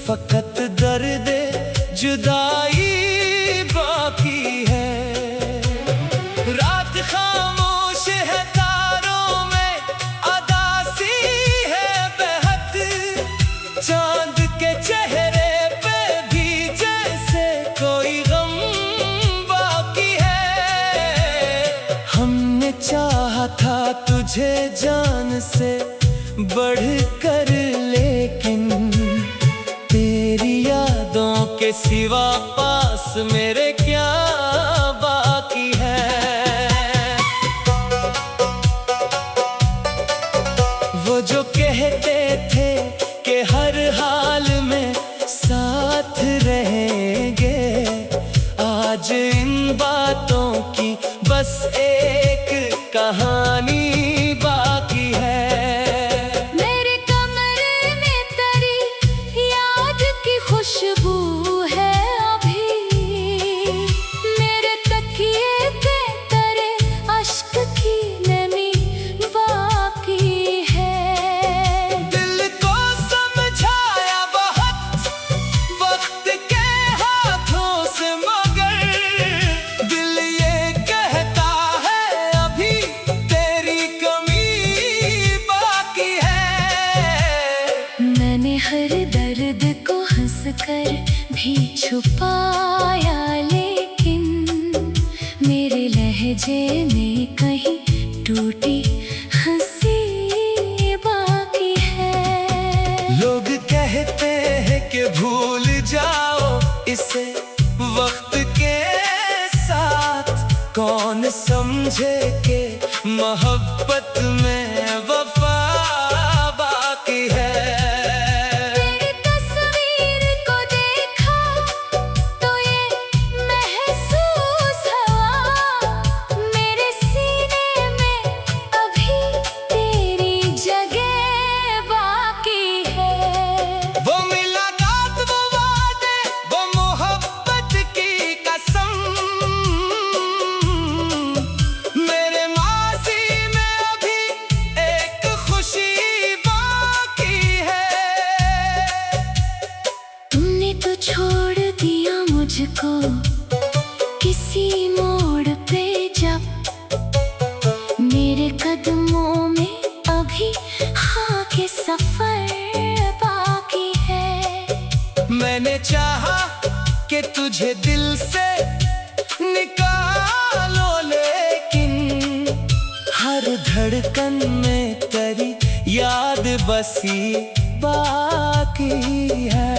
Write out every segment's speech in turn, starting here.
फकत दर्द जुदाई बाकी है। रात खामोश है, तारों में अदासी है बेहद, चांद के चेहरे पे भी जैसे कोई गम बाकी है। हमने चाहा था तुझे जान से बढ़कर, लेकिन तेरी यादों के सिवा पास मेरे क्या बाकी है। वो जो कहते थे कि हर हाल में साथ रहेंगे, आज इन बातों की बस एक कहानी बाकी है। खुशबू है अभी, मेरे तकिए पे तेरे अश्क की नमी बाकी है। दिल को समझाया बहुत वक्त के हाथों से, मगर दिल ये कहता है अभी तेरी कमी बाकी है। मैंने हर दर्द को हंस कर भी छुपाया, लेकिन मेरे लहजे में कहीं टूटी हंसी बाकी है। लोग कहते हैं कि भूल जाओ इसे वक्त के साथ, कौन समझे कि मोहब्बत में वफा बाकी है। छोड़ दिया मुझको किसी मोड़ पे, जब मेरे कदमों में अभी हाँ के सफर बाकी है। मैंने चाहा कि तुझे दिल से निकालो, लेकिन हर धड़कन में तेरी याद बसी बाकी है।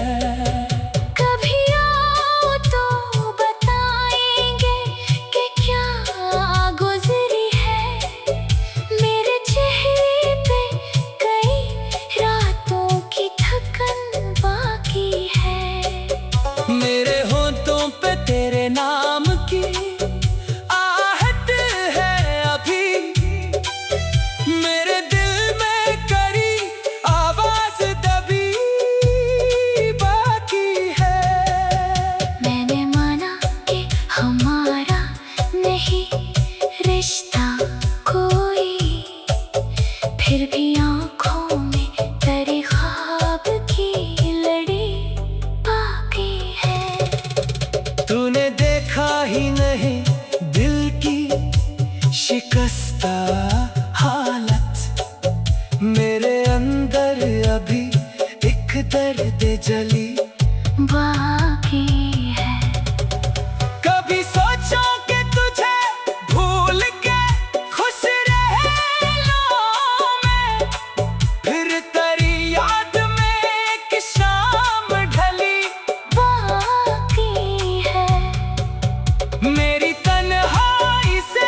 मेरे होंठों पे तेरे नाम की आहट है अभी, मेरे दिल में करी आवाज दबी बाकी है। मैंने माना कि हमारा नहीं रिश्ता कोई, फिर भी आँखों में तेरे ख्वाब की लड़ी बाकी है। तूने देखा ही नहीं दिल की शिकस्ता हालत, मेरे अंदर अभी एक दर्द जली बाकी है। कभी सोचो कि तुझे भूल के खुश रह लूं मैं, फिर तेरी याद में एक शाम ढली बाकी है। मेरी तन्हाई से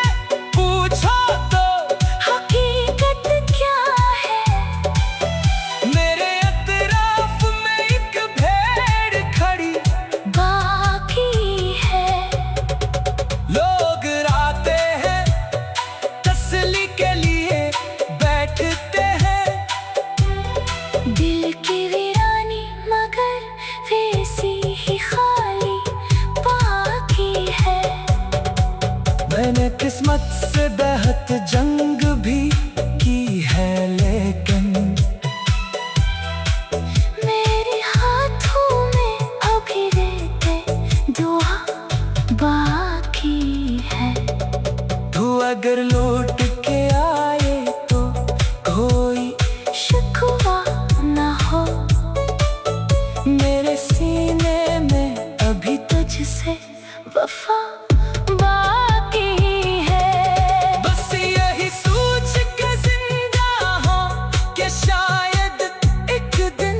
पूछो तो हकीकत क्या है, मेरे अतराफ में एक भेड़ खड़ी बाकी है। लोग आते हैं तसल्ली के लिए बैठते हैं, दिल की वीरानी मगर वैसी ही खाली बाकी है। मैंने किस्मत से बेहद जंग भी की है, लेकिन मेरे हाथों वफा बाकी है। बस यही सोच के जिंदा हो कि शायद एक दिन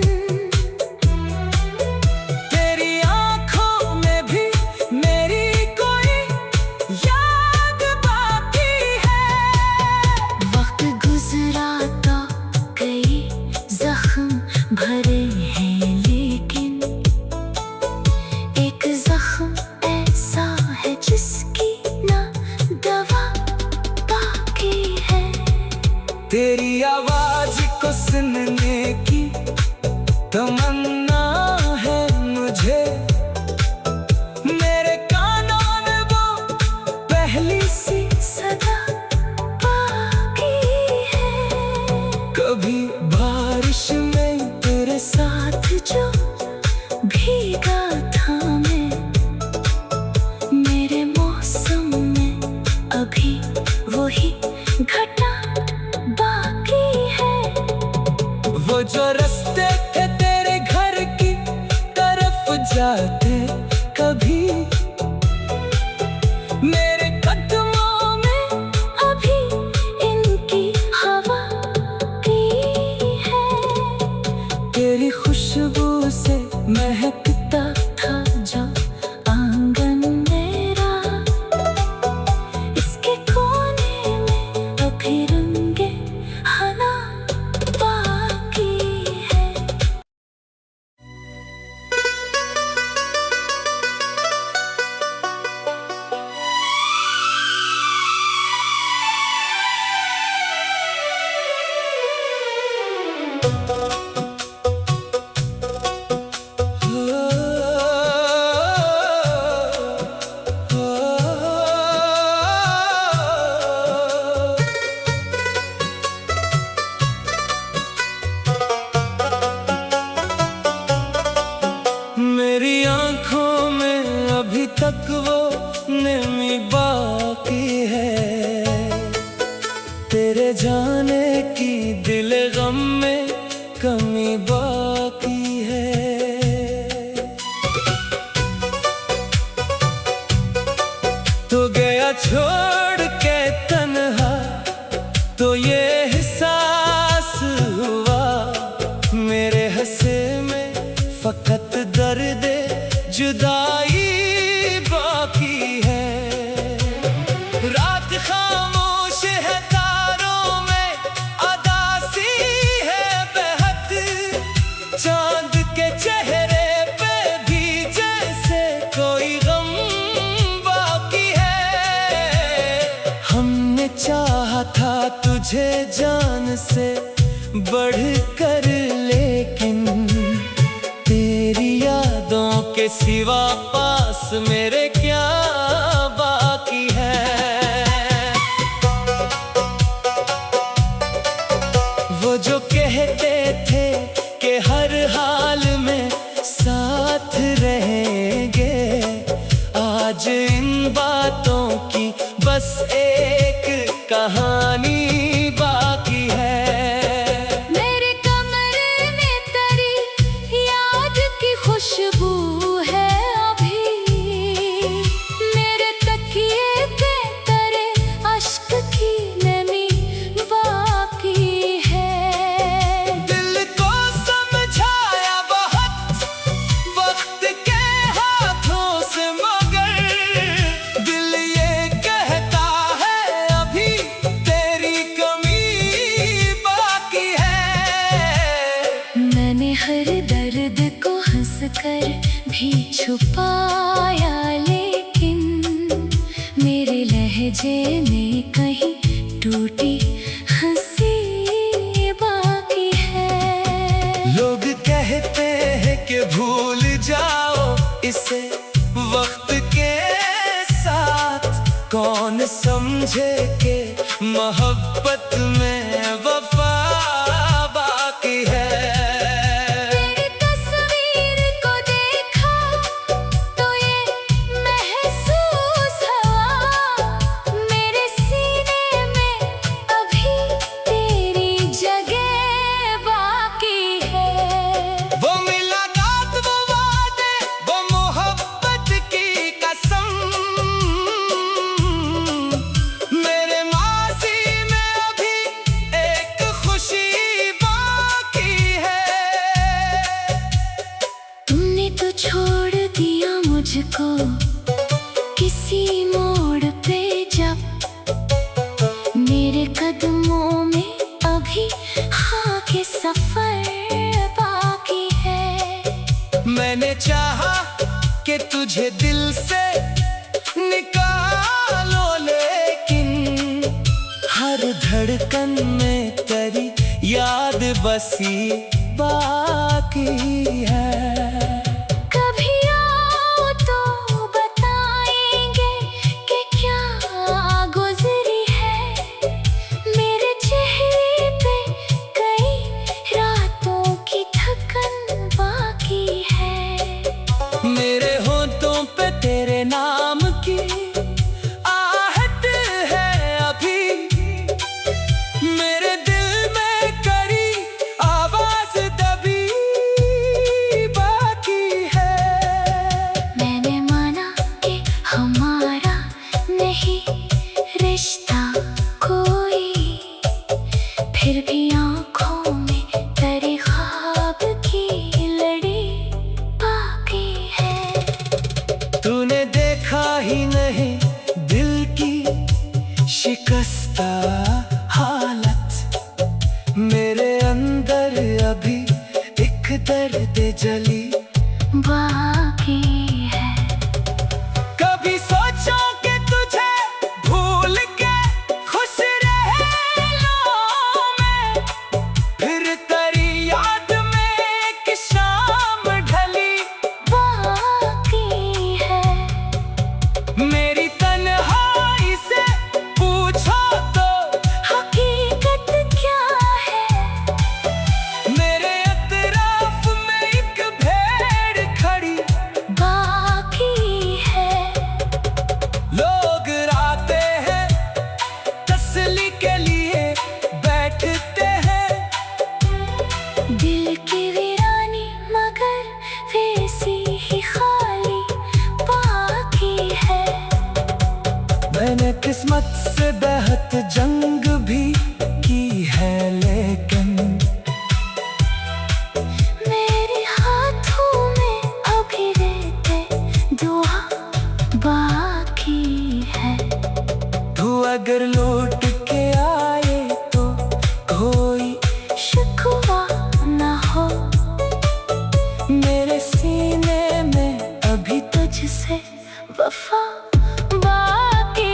तेरी आंखों में भी मेरी कोई याद बाकी है। वक्त गुजरा तो कई जख्म भरे हैं, लेकिन एक जख्म ऐसा है जिसकी ना दवा बाकी है। तेरी आवाज को सुनने की तमन्ना है मुझे, मेरे कानों में वो पहली सी सदा बाकी है। कभी बारिश में तेरे साथ जो भीगा था मैं, मेरे मौसम में अभी वही घटा बाकी है। वो जो रास्ते थे तेरे घर की तरफ जाते कभी मेरे कदमों में अभी इनकी हवा की है। तेरी खुशबू से महकता था जो आंगन मेरा, इसके कोने में अभी रंगे हना बाकी है। मेरी आंखों में अभी तक वो नमी बाकी है, तेरे जाने की दिल गम में कमी बाकी है। तो गया छोड़ के तन्हा तो ये एहसास हुआ, मेरे हंसे में फकत दर्द जुदाई बाकी है। रात खामोश है, तारों में अदासी है बेहद, चांद के चेहरे पे भी जैसे कोई गम बाकी है। हमने चाहा था तुझे जान से बढ़कर, लेकिन तेरी यादों के सिवा पास मेरे क्या बाकी है। वो जो कहते थे कि हर हाल में साथ रहेंगे, आज इन बातों की बस एक कहानी बाकी है। मेरे कमरे में तेरी याद की खुशबू है अभी, मेरे तकिए पे तेरे अश्क की नमी बाकी है। दिल को समझाया बहुत वक्त के हाथों से, मगर दिल ये कहता है अभी तेरी कमी बाकी है। मैंने हर दर्द को हंस कर भी छुपाया, लेकिन मेरे लहजे में कहीं टूटी हंसी बाकी है। लोग कहते हैं कि भूल जाओ इसे वक्त के साथ, कौन समझे कि मोहब्बत में वफा बाकी है। तेरी तस्वीर को देखा तो ये महसूस हुआ, मेरे सीने में अभी तेरी जगह बाकी है। वो मुलाकात, वो वादे, वो मोहब्बत मुझको किसी मोड़ पे जब मेरे कदमों में अभी हाँ के सफर बाकी है। मैंने चाहा कि तुझे दिल से निकालो, लेकिन हर धड़कन में तेरी याद बसी बाकी है। कभी आओ तो बताएंगे कि क्या गुजरी है मेरे चेहरे पे, कई रातों की थकन बाकी है। मेरे होंठों पे तेरे नाम की आहट है अभी, मेरे दिल में करी आवाज दबी बाकी है। मैंने माना कि हमारा नहीं रिश्ता कोई, फिर भी आँखों में तेरे ख्वाब की लड़ी बाकी है। तूने देखा ही नहीं दिल की शिकस्ता हालत, मेरे अंदर अभी एक दर्द जली बाकी है। कभी सोचो कि तुझे भूल के खुश रह लूं मैं, फिर तेरी याद में एक शाम ढली बाकी है। मेरी तन्हाई से पूछो तो हकीकत क्या है, मेरे अतराफ में एक भेड़ खड़ी बाकी है। लोग आते हैं तसल्ली के लिए बैठते हैं, दिल की वीरानी मगर वैसी ही खाली बाकी है। मैंने किस्मत से बेहद जंग भी की है, लेकिन मेरे हाथों में अभी रहते दुआ बाकी है। तू अगर लौट के आए तो कोई शिकवा ना हो, मेरे सीने में अभी तुझसे वफा बाकी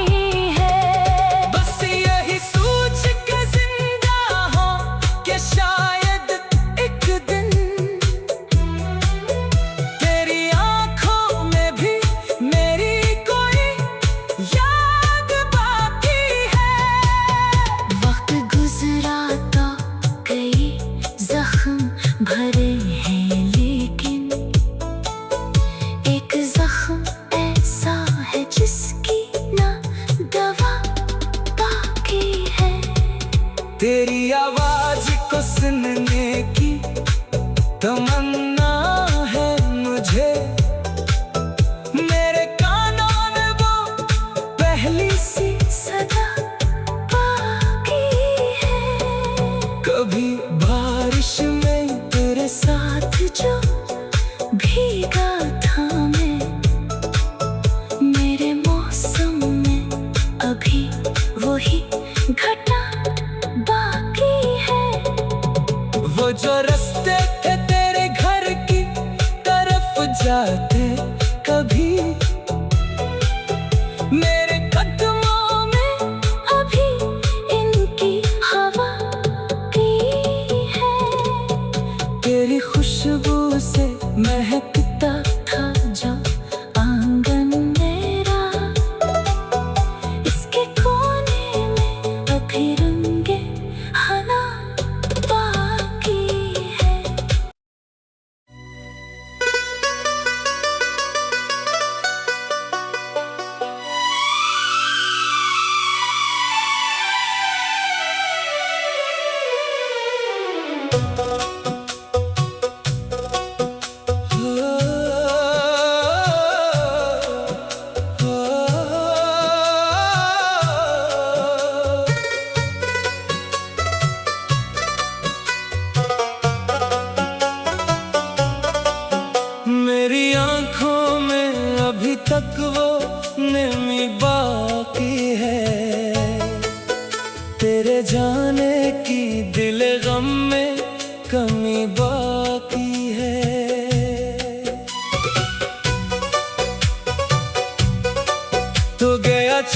है। बस यही सोच के जिंदा हूँ कि शायद एक दिन तेरी आंखों में भी मेरी कोई याद बाकी है। वक्त गुजरा तो कई जख्म भरे हैं, लेकिन एक जख्म ऐसा है जिसकी ना दवा बाकी है। तेरी आवाज को सुनने की तमन्ना है मुझे, मेरे कानों में वो पहली सी सदा बाकी है। कभी बारिश में तेरे साथ जो भीगा था मैं, मेरे मौसम में अभी वही घटा बाकी है। वो जो रास्ते थे तेरे घर की तरफ जाते कभी, मेरे कदमों में अभी इनकी हवा की है। तेरी खुशबू से महकता था जो आंगन मेरा, इसके कोने में अभी रंगे हना बाकी है।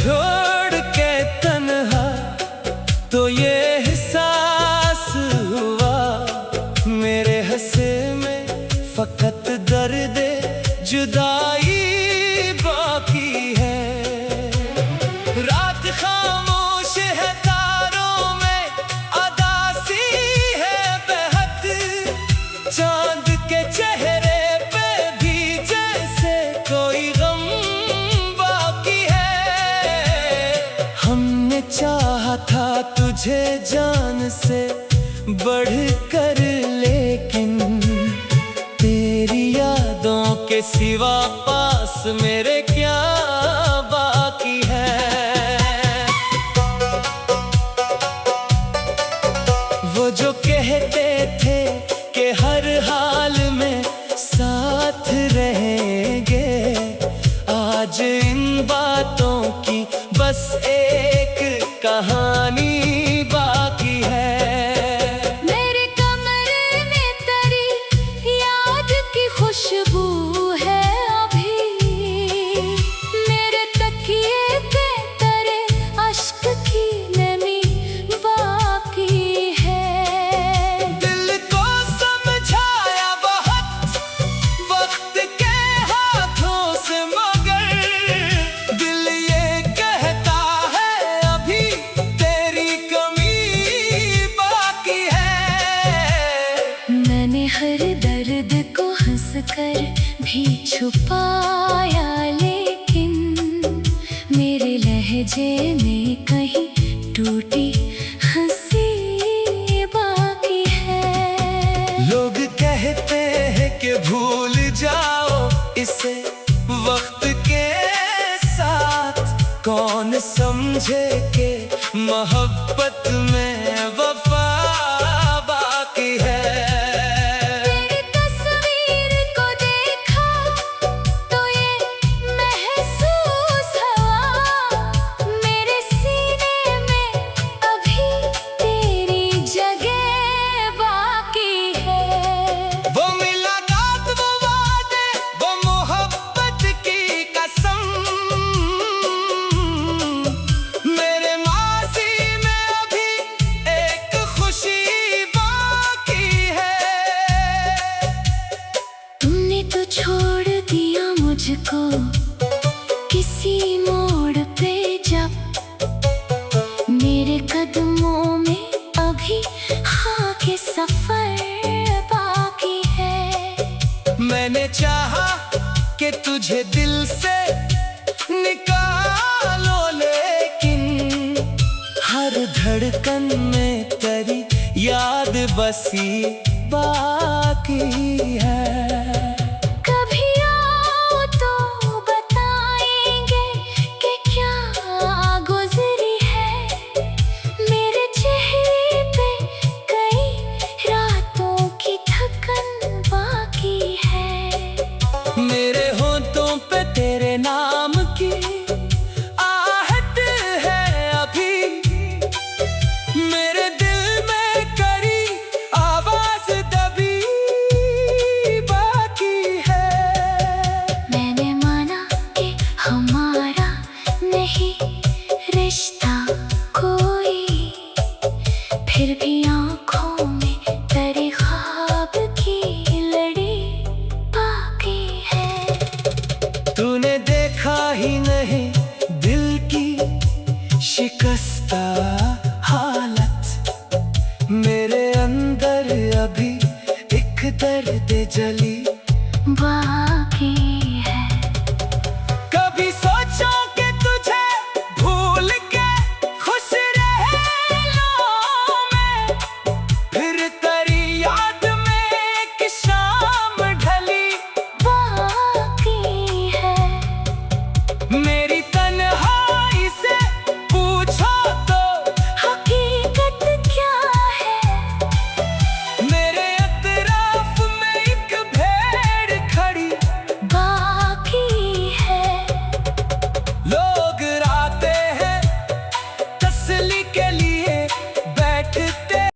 छोड़ के तन्हा, तो ये एहसास हुआ मेरे हंसे में फकत दर्द जुदाई बाकी है। रात खामोश है, तारों में अदासी है बेहद, चांद के चेहरे पे भी जैसे कोई गम बाकी है। हमने चाहा था तुझे जान से बढ़कर, लेकिन तेरी यादों के सिवा पास मेरे क्या बाकी है। वो जो कहते थे कि हर हाल में साथ रहेंगे, आज इन बातों की बस एक कहानी बाकी है। मेरे कमरे में तेरी याद की खुशबू है अभी, मेरे तकिए पे तेरे अश्क की नमी बाकी है। दिल को समझाया बहुत वक्त के हाथों से, मगर दिल ये कहता है अभी तेरी कमी बाकी है। मैंने हर दर्द को हंसकर भी छुपाया, लेकिन मेरे लहजे में कहीं टूटी हंसी बाकी है। लोग कहते हैं कि भूल जाओ इसे वक्त के साथ, कौन समझे कि मोहब्बत में वफा बाकी है। तेरी तस्वीर को देखा तो ये महसूस हुआ, मेरे सीने में अभी तेरी जगह बाकी है। वो मुलाकात, वो वादे, वो मोहब्बत की कसम, मेरे माजी में अभी एक खुशी बाकी है। तुमने तो छोड़ दिया मुझको किसी मोड़ पे, जब मेरे कदमों में अभी हाँ के सफर बाकी है। मैंने चाहा कि तुझे दिल से निकालो, लेकिन हर धड़कन में तेरी याद बसी बाकी है। कभी आओ तो बताएंगे कि क्या गुजरी है, मेरे चेहरे पे कई रातों की थकन बाकी है। मेरे होठों पे तेरे नाम की आहट है अभी, मेरे दिल में करी आवाज दबी बाकी है। मैंने माना कि हमारा नहीं रिश्ता कोई, फिर भी आँखों में तेरे ख्वाब की लड़ी बाकी है। तूने देखा ही नहीं दिल की शिकस्ता हालत, मेरे अंदर अभी एक दर्द जली बाकी